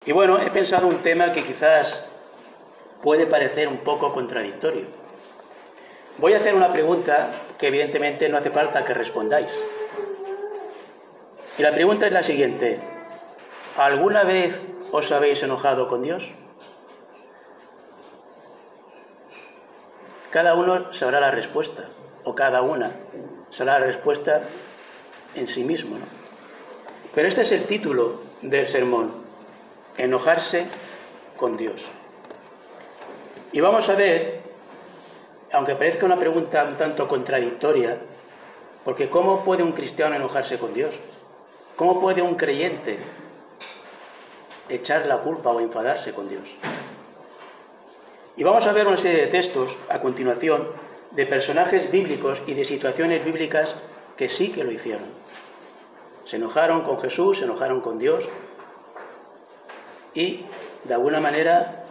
Y bueno, he pensado un tema que quizás puede parecer un poco contradictorio. Voy a hacer una pregunta que evidentemente no hace falta que respondáis. Y la pregunta es la siguiente: ¿alguna vez os habéis enojado con Dios? Cada uno sabrá la respuesta, o cada una sabrá la respuesta en sí mismo, ¿no? Pero este es el título del sermón: enojarse con Dios. Y vamos a ver, aunque parezca una pregunta un tanto contradictoria, porque ¿cómo puede un cristiano enojarse con Dios? ¿Cómo puede un creyente echar la culpa o enfadarse con Dios? Y vamos a ver una serie de textos a continuación de personajes bíblicos y de situaciones bíblicas que sí que lo hicieron. Se enojaron con Jesús, se enojaron con Dios y de alguna manera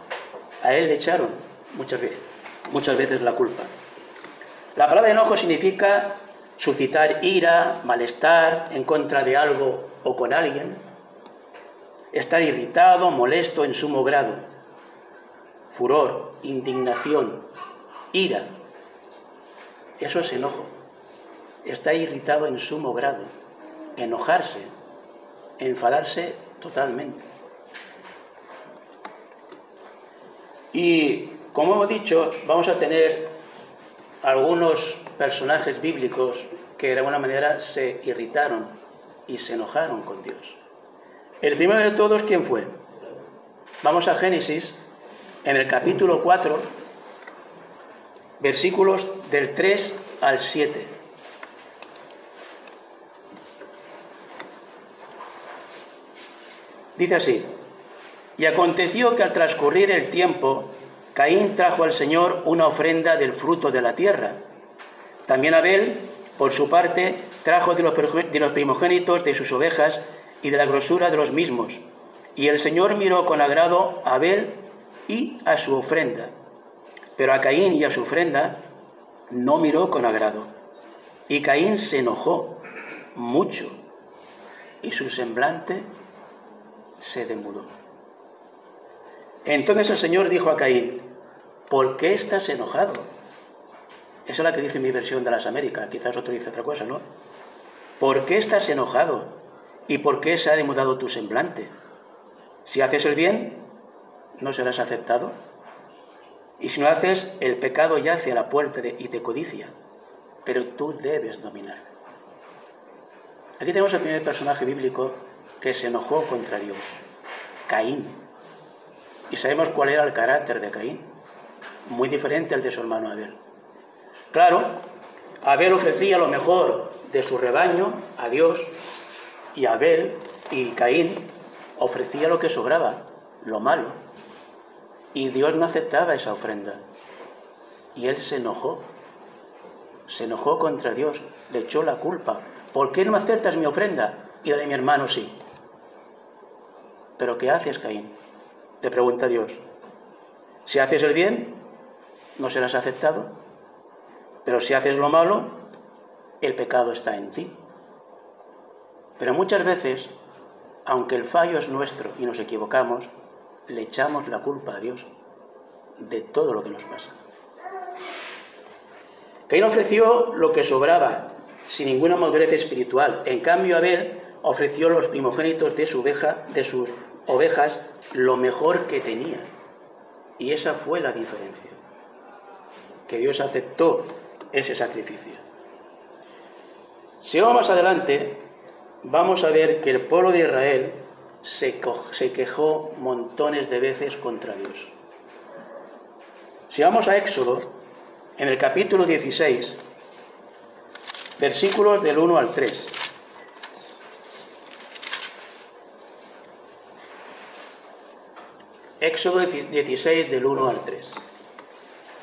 a él le echaron muchas veces la culpa. La palabra enojo significa suscitar ira, malestar en contra de algo o con alguien, estar irritado, molesto en sumo grado, furor, indignación, ira. Eso es enojo. Está irritado en sumo grado, enojarse, enfadarse totalmente. Y como hemos dicho, vamos a tener algunos personajes bíblicos que de alguna manera se irritaron y se enojaron con Dios. El primero de todos, ¿quién fue? Vamos a Génesis, en el capítulo 4, versículos del 3 al 7. Dice así: y aconteció que al transcurrir el tiempo, Caín trajo al Señor una ofrenda del fruto de la tierra. También Abel, por su parte, trajo de los primogénitos de sus ovejas y de la grosura de los mismos. Y el Señor miró con agrado a Abel y a su ofrenda, pero a Caín y a su ofrenda no miró con agrado. Y Caín se enojó mucho, y su semblante se demudó. Entonces el Señor dijo a Caín: ¿por qué estás enojado? Esa es la que dice mi versión de las Américas, quizás otro dice otra cosa, ¿no? ¿Por qué estás enojado? ¿Y por qué se ha demudado tu semblante? Si haces el bien, no serás aceptado. Y si no haces, el pecado yace a la puerta y te codicia, pero tú debes dominar. Aquí tenemos el primer personaje bíblico que se enojó contra Dios, Caín. Y sabemos cuál era el carácter de Caín, muy diferente al de su hermano Abel. Claro, Abel ofrecía lo mejor de su rebaño a Dios, y Abel y Caín ofrecía lo que sobraba, lo malo. Y Dios no aceptaba esa ofrenda. Y él se enojó contra Dios, le echó la culpa. ¿Por qué no aceptas mi ofrenda y la de mi hermano sí? ¿Pero qué haces, Caín?, le pregunta Dios. Si haces el bien, no serás aceptado, pero si haces lo malo, el pecado está en ti. Pero muchas veces, aunque el fallo es nuestro y nos equivocamos, le echamos la culpa a Dios de todo lo que nos pasa. Caín ofreció lo que sobraba, sin ninguna madurez espiritual. En cambio, Abel ofreció los primogénitos de sus ovejas, lo mejor que tenía. Y esa fue la diferencia, que Dios aceptó ese sacrificio. Si vamos más adelante, vamos a ver que el pueblo de Israel se quejó montones de veces contra Dios. Si vamos a Éxodo, en el capítulo 16, versículos del 1 al 3. Éxodo 16, del 1 al 3.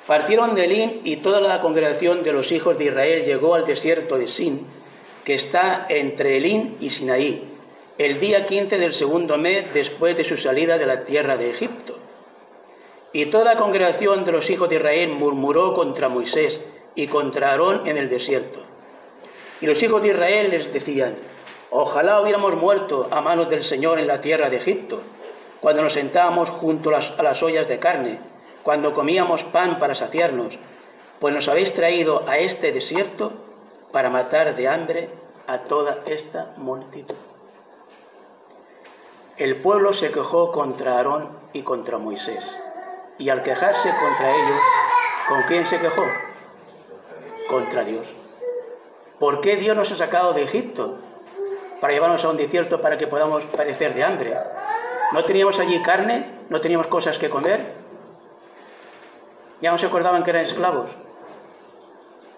Partieron de Elín, y toda la congregación de los hijos de Israel llegó al desierto de Sin, que está entre Elín y Sinaí, el día 15 del segundo mes después de su salida de la tierra de Egipto. Y toda la congregación de los hijos de Israel murmuró contra Moisés y contra Aarón en el desierto. Y los hijos de Israel les decían: ojalá hubiéramos muerto a manos del Señor en la tierra de Egipto, cuando nos sentábamos junto a las ollas de carne, cuando comíamos pan para saciarnos, pues nos habéis traído a este desierto para matar de hambre a toda esta multitud. El pueblo se quejó contra Aarón y contra Moisés, y al quejarse contra ellos, ¿con quién se quejó? Contra Dios. ¿Por qué Dios nos ha sacado de Egipto? Para llevarnos a un desierto para que podamos padecer de hambre. ¿No teníamos allí carne? ¿No teníamos cosas que comer? ¿Ya no se acordaban que eran esclavos?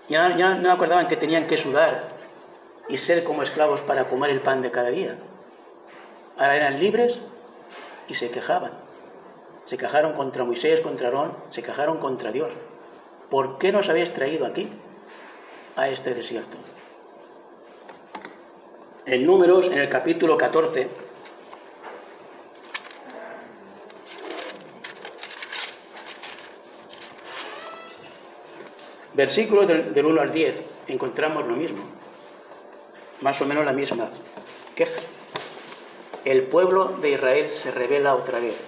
¿Ya no acordaban que tenían que sudar y ser como esclavos para comer el pan de cada día? Ahora eran libres y se quejaban. Se quejaron contra Moisés, contra Aarón, se quejaron contra Dios. ¿Por qué nos habéis traído aquí, a este desierto? En Números, en el capítulo 14, versículos del 1 al 10, encontramos lo mismo, más o menos la misma queja. El pueblo de Israel se rebela otra vez,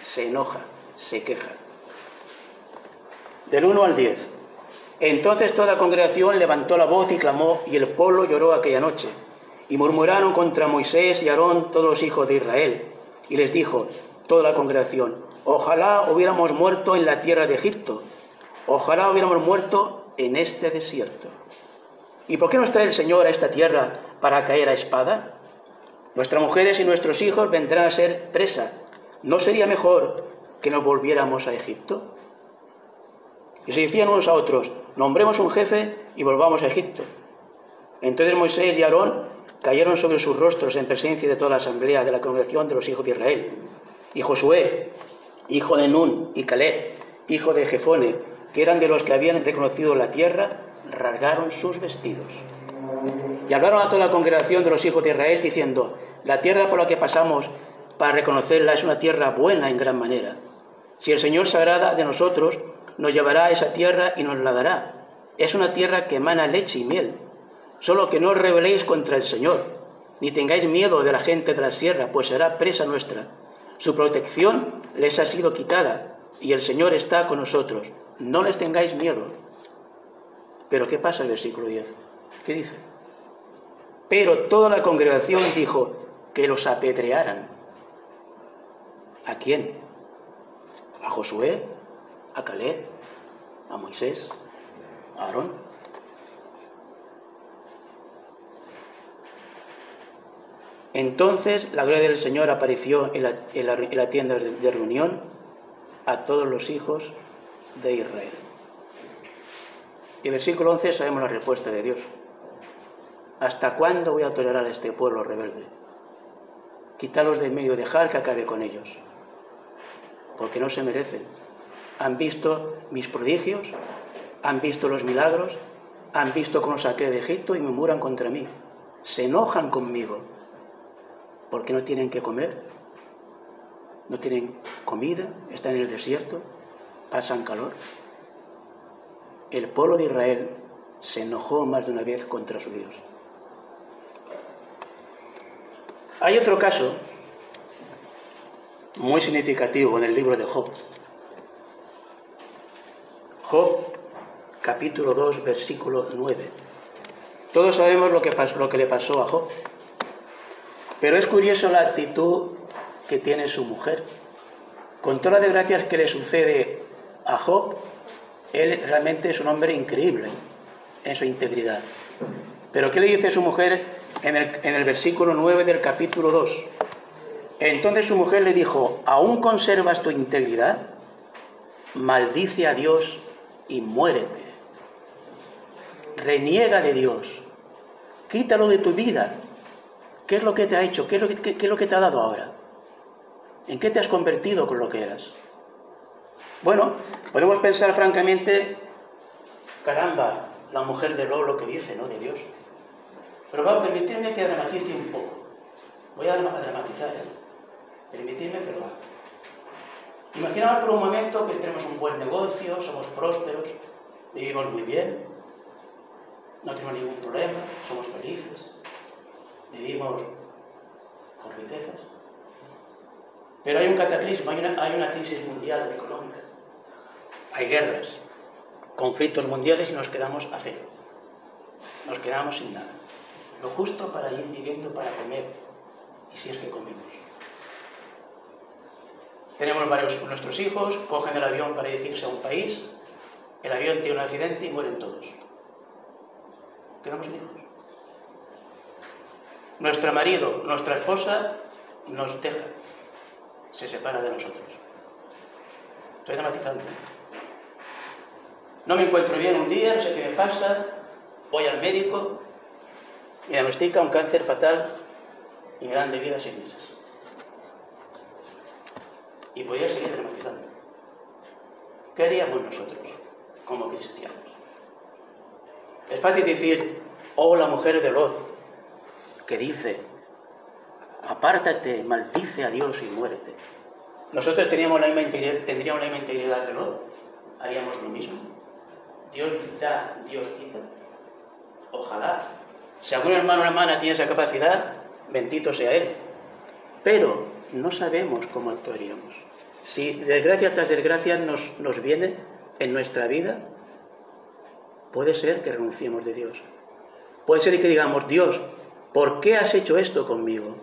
se enoja, se queja. Del 1 al 10. Entonces toda la congregación levantó la voz y clamó, y el pueblo lloró aquella noche. Y murmuraron contra Moisés y Aarón todos los hijos de Israel. Y les dijo toda la congregación: ojalá hubiéramos muerto en la tierra de Egipto, ojalá hubiéramos muerto en este desierto. ¿Y por qué nos trae el Señor a esta tierra para caer a espada? Nuestras mujeres y nuestros hijos vendrán a ser presa. ¿No sería mejor que nos volviéramos a Egipto? Y se decían unos a otros: nombremos un jefe y volvamos a Egipto. Entonces Moisés y Aarón cayeron sobre sus rostros en presencia de toda la asamblea de la congregación de los hijos de Israel. Y Josué, hijo de Nun, y Caleb, hijo de Jefone, que eran de los que habían reconocido la tierra, rasgaron sus vestidos. Y hablaron a toda la congregación de los hijos de Israel, diciendo: la tierra por la que pasamos para reconocerla es una tierra buena en gran manera. Si el Señor se agrada de nosotros, nos llevará a esa tierra y nos la dará. Es una tierra que emana leche y miel. Solo que no os rebeléis contra el Señor, ni tengáis miedo de la gente de la sierra, pues será presa nuestra. Su protección les ha sido quitada, y el Señor está con nosotros. No les tengáis miedo. Pero ¿qué pasa en el versículo 10? ¿Qué dice? Pero toda la congregación dijo que los apedrearan. ¿A quién? ¿A Josué? ¿A Caleb? ¿A Moisés? ¿A Aarón? Entonces la gloria del Señor apareció en la tienda de reunión a todos los hijos de Israel. Y en el versículo 11 sabemos la respuesta de Dios. ¿Hasta cuándo voy a tolerar a este pueblo rebelde? Quítalos de en medio, dejar que acabe con ellos, porque no se merecen. Han visto mis prodigios, han visto los milagros, han visto cómo saqué de Egipto y murmuran contra mí. Se enojan conmigo, porque no tienen que comer, no tienen comida, están en el desierto, pasan calor. El pueblo de Israel se enojó más de una vez contra su Dios. Hay otro caso muy significativo en el libro de Job. Job, capítulo 2, versículo 9. Todos sabemos lo que le pasó a Job. Pero es curioso la actitud que tiene su mujer. Con todas las desgracias que le sucede a Job, él realmente es un hombre increíble en su integridad. Pero ¿qué le dice su mujer en el versículo 9 del capítulo 2? Entonces su mujer le dijo: ¿aún conservas tu integridad? Maldice a Dios y muérete. Reniega de Dios. Quítalo de tu vida. ¿Qué es lo que te ha hecho? ¿Qué es lo que te ha dado ahora? ¿En qué te has convertido con lo que eras? Bueno, podemos pensar francamente: caramba, la mujer de lo que dice, ¿no?, de Dios. Pero va a permitirme que dramatice un poco. Voy a dramatizar, Permitidme que lo haga. Imaginaos por un momento que tenemos un buen negocio, somos prósperos, vivimos muy bien, no tenemos ningún problema, somos felices, vivimos con riquezas. Pero hay un cataclismo, hay una crisis mundial económica. Hay guerras, conflictos mundiales y nos quedamos a cero. Nos quedamos sin nada. Lo justo para ir viviendo, para comer, y si es que comemos. Tenemos nuestros hijos, cogen el avión para dirigirse a un país, el avión tiene un accidente y mueren todos. Quedamos sin hijos. Nuestro marido, nuestra esposa nos deja, se separa de nosotros. Estoy dramatizando. No me encuentro bien un día, no sé qué me pasa, voy al médico, me diagnostica un cáncer fatal y me dan de vida 6 meses. Y podría seguir dramatizando. ¿Qué haríamos nosotros como cristianos? Es fácil decir, oh, la mujer de Lot, que dice, apártate, maldice a Dios y muérete. Nosotros tendríamos la misma integridad que Lot, haríamos lo mismo. Dios da, Dios quita. Ojalá. Si algún hermano o hermana tiene esa capacidad, bendito sea él. Pero no sabemos cómo actuaríamos. Si desgracia tras desgracia nos viene en nuestra vida, puede ser que renunciemos de Dios. Puede ser que digamos, Dios, ¿por qué has hecho esto conmigo?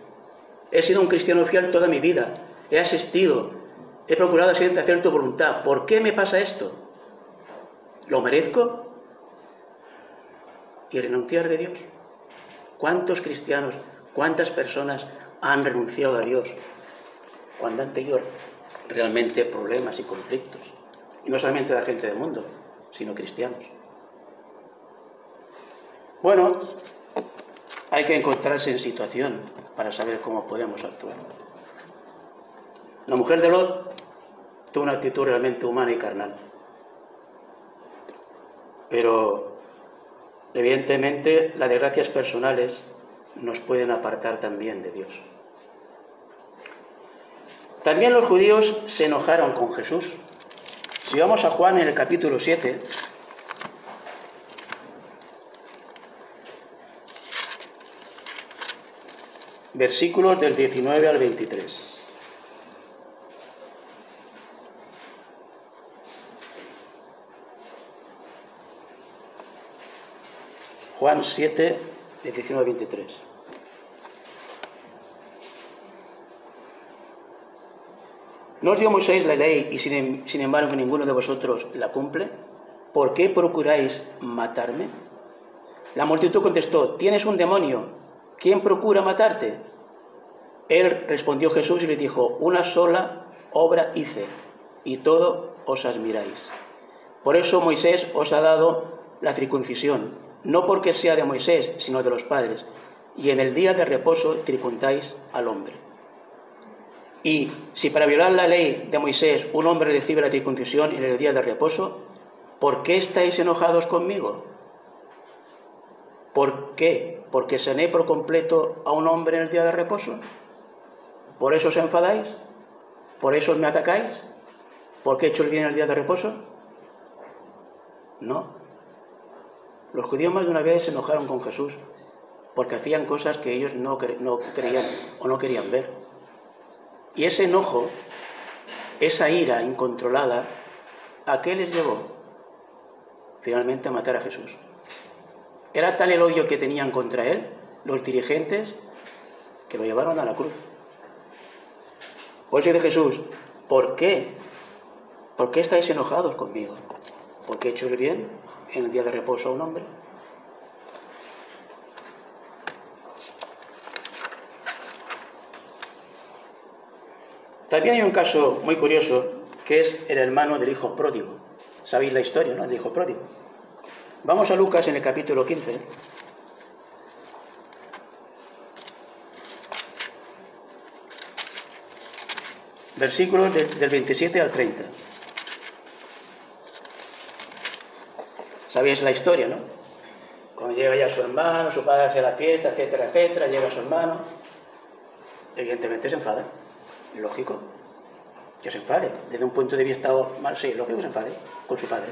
He sido un cristiano fiel toda mi vida, he asistido, he procurado siempre hacer tu voluntad. ¿Por qué me pasa esto? ¿Lo merezco? ¿Y renunciar de Dios? ¿Cuántos cristianos, cuántas personas han renunciado a Dios cuando han tenido realmente problemas y conflictos? Y no solamente la gente del mundo, sino cristianos. Bueno, hay que encontrarse en situación para saber cómo podemos actuar. La mujer de Lot tuvo una actitud realmente humana y carnal. Pero, evidentemente, las desgracias personales nos pueden apartar también de Dios. También los judíos se enojaron con Jesús. Si vamos a Juan en el capítulo 7, versículos del 19 al 23. Juan 7, de 19 al 23. ¿No os dio Moisés la ley y sin embargo ninguno de vosotros la cumple? ¿Por qué procuráis matarme? La multitud contestó, ¿tienes un demonio? ¿Quién procura matarte? Él respondió Jesús y le dijo, una sola obra hice, y todo os admiráis. Por eso Moisés os ha dado la circuncisión, no porque sea de Moisés, sino de los padres, y en el día de reposo circundáis al hombre. Y si para violar la ley de Moisés un hombre recibe la circuncisión en el día de reposo, ¿por qué estáis enojados conmigo? ¿Por qué? ¿Porque sané por completo a un hombre en el día de reposo? ¿Por eso os enfadáis? ¿Por eso me atacáis? ¿Por qué he hecho el bien en el día de reposo? No. Los judíos más de una vez se enojaron con Jesús porque hacían cosas que ellos no creían o no querían ver. Y ese enojo, esa ira incontrolada, ¿a qué les llevó? Finalmente a matar a Jesús. Era tal el odio que tenían contra él, los dirigentes, que lo llevaron a la cruz. Por eso dice Jesús, ¿por qué? ¿Por qué estáis enojados conmigo? ¿Porque he hecho el bien en el día de reposo a un hombre? También hay un caso muy curioso, que es el hermano del hijo pródigo. Sabéis la historia, ¿no? Del hijo pródigo. Vamos a Lucas en el capítulo 15. Versículos del 27 al 30. Sabéis la historia, ¿no? Cuando llega ya su hermano, su padre hace la fiesta, etcétera, etcétera, llega su hermano, evidentemente se enfada. Lógico que se enfade. Desde un punto de vista malo, sí, lógico que se enfade con su padre.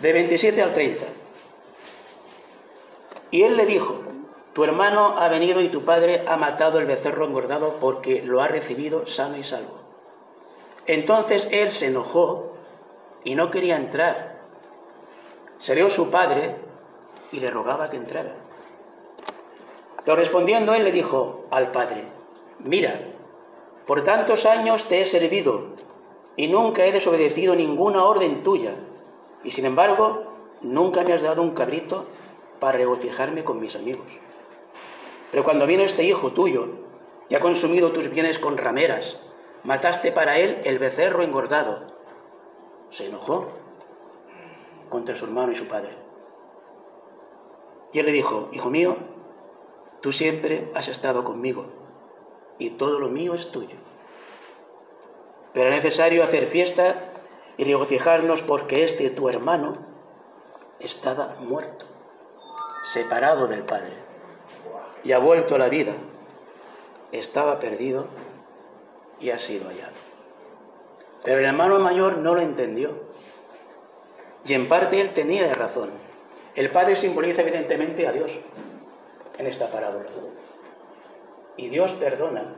De 27 al 30. Y él le dijo, tu hermano ha venido y tu padre ha matado el becerro engordado porque lo ha recibido sano y salvo. Entonces él se enojó y no quería entrar. Salió su padre y le rogaba que entrara. Pero respondiendo él le dijo al padre: mira, por tantos años te he servido y nunca he desobedecido ninguna orden tuya, y sin embargo nunca me has dado un cabrito para regocijarme con mis amigos. Pero cuando vino este hijo tuyo y ha consumido tus bienes con rameras, mataste para él el becerro engordado. Se enojó contra su hermano y su padre. Y él le dijo: hijo mío, tú siempre has estado conmigo y todo lo mío es tuyo. Pero es necesario hacer fiesta y regocijarnos porque este tu hermano estaba muerto, separado del Padre, y ha vuelto a la vida. Estaba perdido y ha sido hallado. Pero el hermano mayor no lo entendió. Y en parte él tenía razón. El Padre simboliza evidentemente a Dios en esta parábola. Y Dios perdona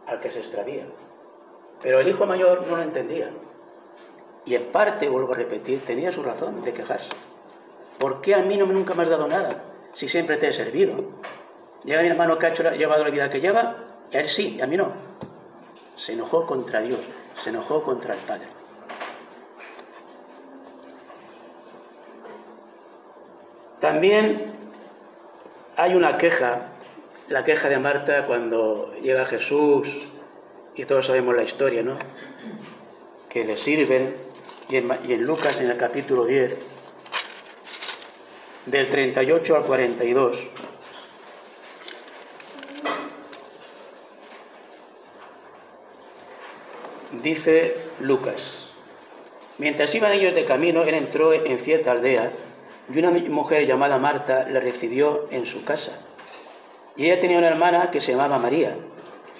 al que se extravía. Pero el hijo mayor no lo entendía. Y en parte, vuelvo a repetir, tenía su razón de quejarse. ¿Por qué a mí nunca me has dado nada si siempre te he servido? Llega mi hermano que ha llevado la vida que lleva, y a él sí, y a mí no. Se enojó contra Dios, se enojó contra el Padre. También hay una queja, la queja de Marta cuando llega Jesús, y todos sabemos la historia, ¿no? Que le sirven, y en Lucas, en el capítulo 10, del 38 al 42, dice Lucas: mientras iban ellos de camino, él entró en cierta aldea, y una mujer llamada Marta le recibió en su casa. Y ella tenía una hermana que se llamaba María,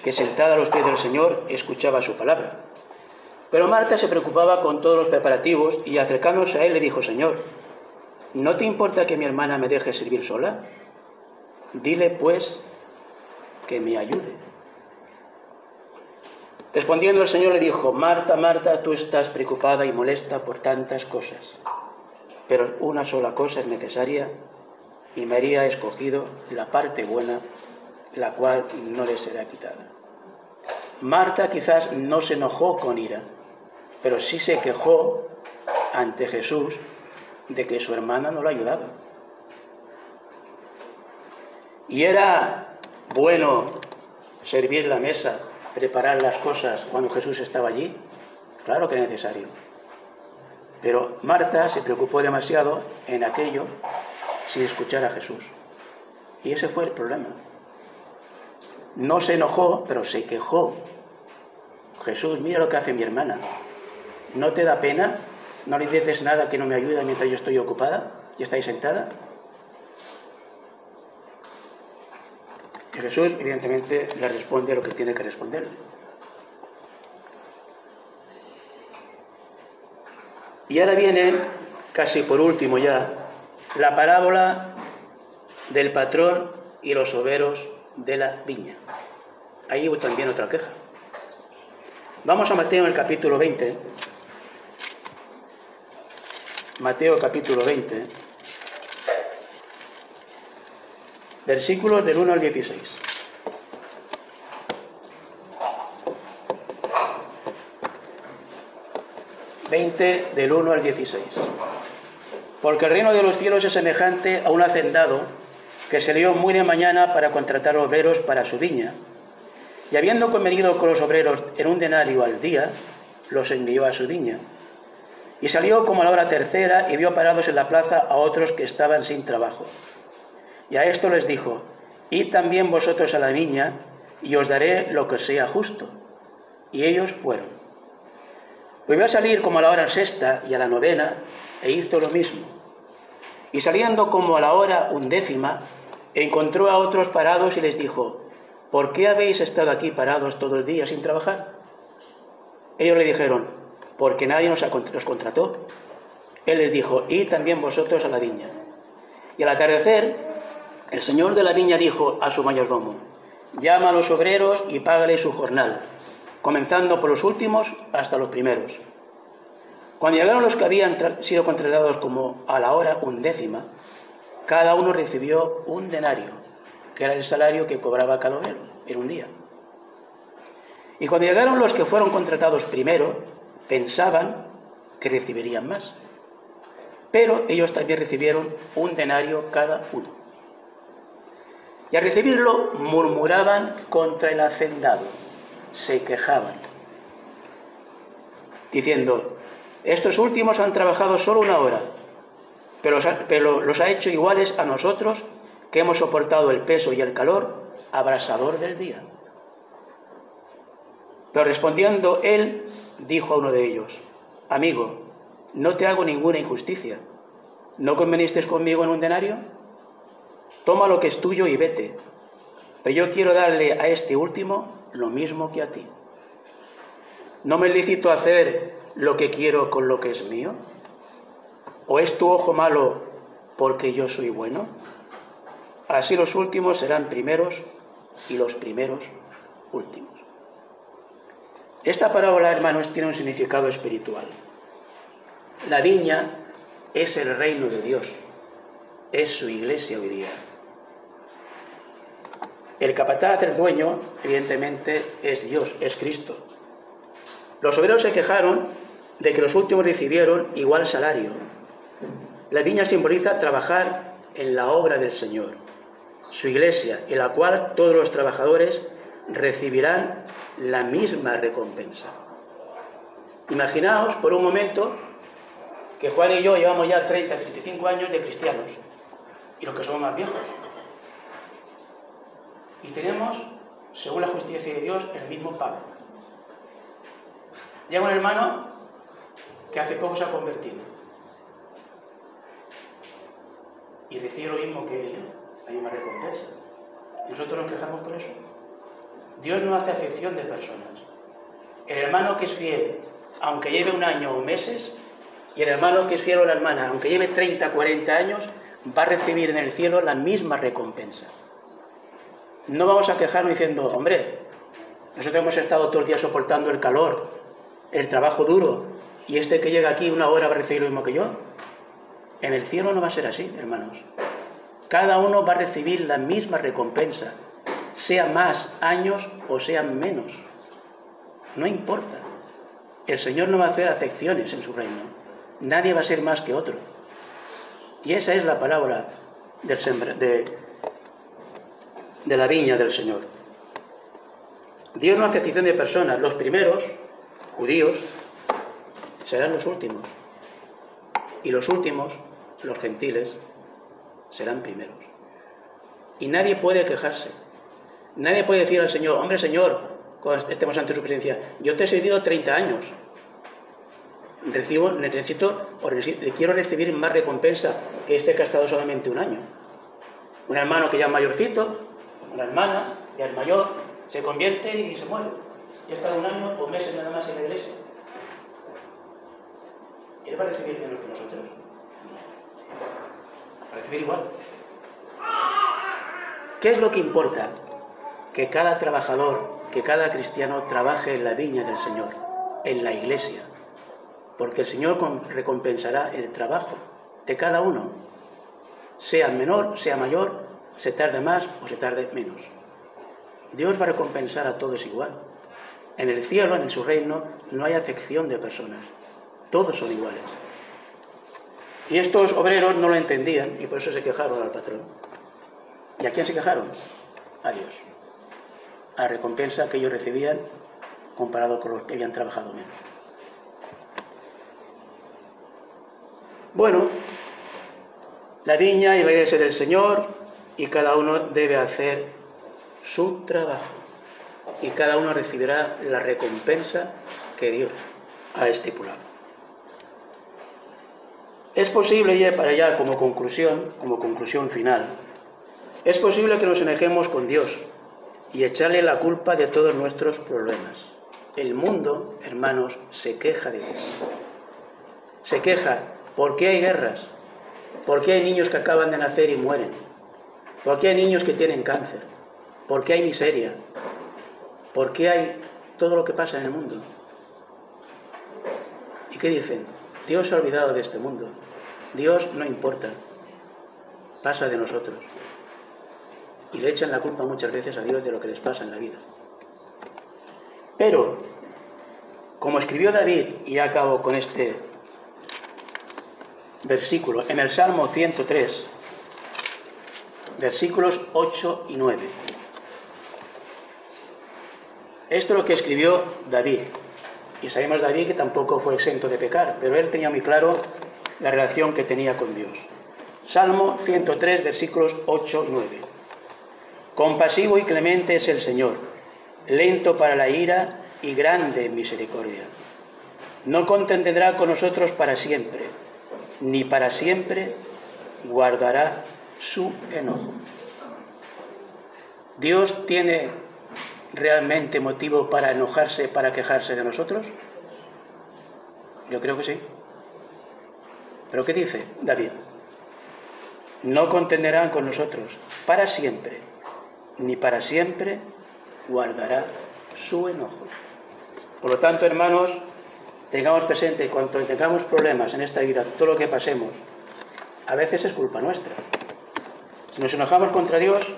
que sentada a los pies del Señor escuchaba su palabra. Pero Marta se preocupaba con todos los preparativos y acercándose a él le dijo: Señor, ¿no te importa que mi hermana me deje servir sola? Dile pues que me ayude. Respondiendo el Señor le dijo: Marta, Marta, tú estás preocupada y molesta por tantas cosas, pero una sola cosa es necesaria, y María ha escogido la parte buena, la cual no le será quitada. Marta quizás no se enojó con ira, pero sí se quejó ante Jesús de que su hermana no la ayudaba. Y era bueno servir la mesa, preparar las cosas cuando Jesús estaba allí. Claro que era necesario. Pero Marta se preocupó demasiado en aquello sin escuchar a Jesús. Y ese fue el problema. No se enojó, pero se quejó. Jesús, mira lo que hace mi hermana. ¿No te da pena? ¿No le dices nada que no me ayuda mientras yo estoy ocupada y está ahí sentada? Y Jesús, evidentemente, le responde lo que tiene que responderle. Y ahora viene, casi por último ya, la parábola del patrón y los obreros de la viña. Ahí hubo también otra queja. Vamos a Mateo en el capítulo 20. Mateo capítulo 20, versículos del 1 al 16. Del 1 al 16. Porque el reino de los cielos es semejante a un hacendado que salió muy de mañana para contratar obreros para su viña, y habiendo convenido con los obreros en un denario al día, los envió a su viña. Y salió como a la hora tercera y vio parados en la plaza a otros que estaban sin trabajo. Y a esto les dijo: id también vosotros a la viña, y os daré lo que sea justo. Y ellos fueron. Volvió a salir como a la hora sexta y a la novena, e hizo lo mismo. Y saliendo como a la hora 11, encontró a otros parados y les dijo: ¿por qué habéis estado aquí parados todo el día sin trabajar? Ellos le dijeron: porque nadie nos contrató. Él les dijo: id también vosotros a la viña. Y al atardecer, El señor de la viña dijo a su mayordomo: llama a los obreros y págale su jornal, comenzando por los últimos hasta los primeros. Cuando llegaron los que habían sido contratados como a la hora 1/10, cada uno recibió 1 denario, que era el salario que cobraba cada obrero en un día. Y cuando llegaron los que fueron contratados primero, pensaban que recibirían más. Pero ellos también recibieron 1 denario cada uno. Y al recibirlo murmuraban contra el hacendado, se quejaban, diciendo: estos últimos han trabajado solo 1 hora, pero los ha hecho iguales a nosotros, que hemos soportado el peso y el calor abrasador del día. Pero respondiendo él, dijo a uno de ellos: amigo, no te hago ninguna injusticia. ¿No conveniste conmigo en 1 denario? Toma lo que es tuyo y vete, pero yo quiero darle a este último lo mismo que a ti. ¿No me es lícito hacer lo que quiero con lo que es mío? ¿O es tu ojo malo porque yo soy bueno? Así los últimos serán primeros y los primeros últimos. Esta parábola, hermanos, tiene un significado espiritual. La viña es el reino de Dios, es su iglesia hoy día. El capataz, el dueño, evidentemente es Dios, es Cristo. Los obreros se quejaron de que los últimos recibieron igual salario. La viña simboliza trabajar en la obra del Señor, su iglesia, en la cual todos los trabajadores recibirán la misma recompensa. Imaginaos por un momento que Juan y yo llevamos ya 30, 35 años de cristianos, y los que somos más viejos. Y tenemos, según la justicia de Dios, el mismo pago. Llega un hermano que hace poco se ha convertido y recibe lo mismo que yo, la misma recompensa. ¿Y nosotros nos quejamos por eso? Dios no hace acepción de personas. El hermano que es fiel, aunque lleve 1 año o meses, y el hermano que es fiel o la hermana, aunque lleve 30, 40 años, va a recibir en el cielo la misma recompensa. No vamos a quejarnos diciendo: hombre, nosotros hemos estado todo el día soportando el calor, el trabajo duro, y este que llega aquí 1 hora va a recibir lo mismo que yo. En el cielo no va a ser así, hermanos. Cada uno va a recibir la misma recompensa, sea más años o sean menos. No importa. El Señor no va a hacer acepciones en su reino. Nadie va a ser más que otro. Y esa es la parábola de la viña del Señor. Dios no hace acepción de personas. Los primeros, judíos, serán los últimos. Y los últimos, los gentiles, serán primeros. Y nadie puede quejarse. Nadie puede decir al Señor: hombre, Señor, cuando estemos ante su presencia, yo te he servido 30 años. Quiero recibir más recompensa que este que ha estado solamente 1 año. Un hermano que ya es mayorcito, una hermana ya es mayor, se convierte y se muere. Ya ha estado 1 año o meses nada más en la iglesia. ¿Él va a recibir menos que nosotros? Va a recibir igual. ¿Qué es lo que importa? Que cada trabajador, que cada cristiano trabaje en la viña del Señor, en la iglesia. Porque el Señor recompensará el trabajo de cada uno, sea menor, sea mayor, se tarde más o se tarde menos. Dios va a recompensar a todos igual. En el cielo, en su reino, no hay acepción de personas. Todos son iguales. Y estos obreros no lo entendían y por eso se quejaron al patrón. ¿Y a quién se quejaron? A Dios. A la recompensa que ellos recibían comparado con los que habían trabajado menos. Bueno, la viña y la iglesia del Señor, y cada uno debe hacer su trabajo. Y cada uno recibirá la recompensa que Dios ha estipulado. Es posible, ya para allá como conclusión final, es posible que nos enojemos con Dios y echarle la culpa de todos nuestros problemas. El mundo, hermanos, se queja de Dios. Se queja. ¿Por qué hay guerras? ¿Por qué hay niños que acaban de nacer y mueren? ¿Por qué hay niños que tienen cáncer? ¿Por qué hay miseria? ¿Por qué hay todo lo que pasa en el mundo? ¿Y qué dicen? Dios se ha olvidado de este mundo. Dios no importa. Pasa de nosotros. Y le echan la culpa muchas veces a Dios de lo que les pasa en la vida. Pero, como escribió David, y ya acabo con este versículo, en el Salmo 103, versículos 8 y 9. Esto es lo que escribió David. Y sabemos David que tampoco fue exento de pecar, pero él tenía muy claro la relación que tenía con Dios. Salmo 103, versículos 8 y 9. Compasivo y clemente es el Señor, lento para la ira y grande en misericordia. No contenderá con nosotros para siempre, ni para siempre guardará su enojo. ¿Dios tiene realmente motivo para enojarse, para quejarse de nosotros? Yo creo que sí. ¿Pero qué dice David? No contenderán con nosotros para siempre, ni para siempre guardará su enojo. Por lo tanto, hermanos, tengamos presente, cuando tengamos problemas en esta vida, todo lo que pasemos, a veces es culpa nuestra. Si nos enojamos contra Dios,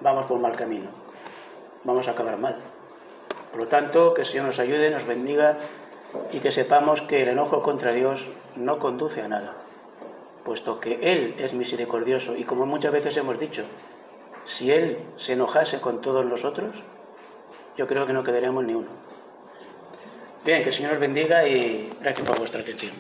vamos por mal camino, vamos a acabar mal. Por lo tanto, que el Señor nos ayude, nos bendiga y que sepamos que el enojo contra Dios no conduce a nada, puesto que Él es misericordioso y, como muchas veces hemos dicho, si Él se enojase con todos nosotros, yo creo que no quedaríamos ni uno. Bien, que el Señor os bendiga y gracias por vuestra atención.